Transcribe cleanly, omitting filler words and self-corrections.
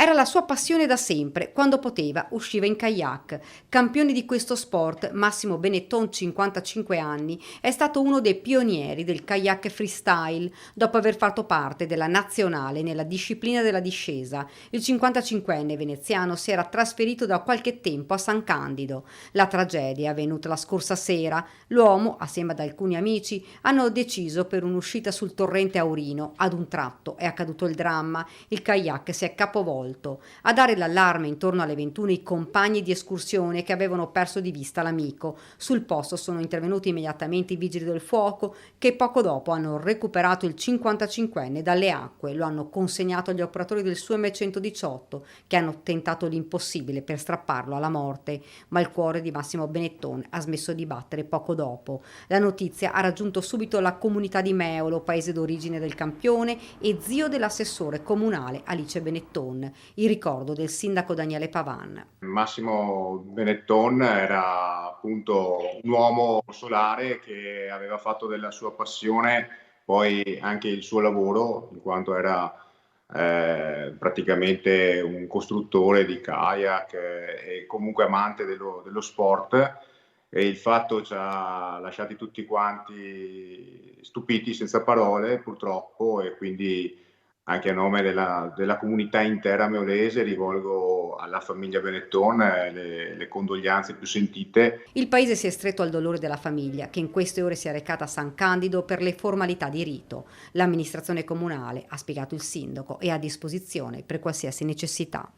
Era la sua passione da sempre, quando poteva usciva in kayak. Campione di questo sport, Massimo Benetton, 55 anni, è stato uno dei pionieri del kayak freestyle, dopo aver fatto parte della nazionale nella disciplina della discesa. Il 55enne veneziano si era trasferito da qualche tempo a San Candido. La tragedia è avvenuta la scorsa sera. L'uomo, assieme ad alcuni amici, hanno deciso per un'uscita sul torrente Aurino. Ad un tratto è accaduto il dramma. Il kayak si è capovolto. A dare l'allarme intorno alle 21 i compagni di escursione che avevano perso di vista l'amico. Sul posto sono intervenuti immediatamente i vigili del fuoco che poco dopo hanno recuperato il 55enne dalle acque, lo hanno consegnato agli operatori del SUM 118 che hanno tentato l'impossibile per strapparlo alla morte, ma il cuore di Massimo Benetton ha smesso di battere poco dopo. La notizia ha raggiunto subito la comunità di Meolo, paese d'origine del campione e zio dell'assessore comunale Alice Benetton, il ricordo del sindaco Daniele Pavan. Massimo Benetton era appunto un uomo solare che aveva fatto della sua passione poi anche il suo lavoro, in quanto era praticamente un costruttore di kayak e comunque amante dello sport, e il fatto ci ha lasciati tutti quanti stupiti, senza parole purtroppo, e quindi anche a nome della comunità intera meolese rivolgo alla famiglia Benetton le condoglianze più sentite. Il paese si è stretto al dolore della famiglia, che in queste ore si è recata a San Candido per le formalità di rito. L'amministrazione comunale, ha spiegato il sindaco, è a disposizione per qualsiasi necessità.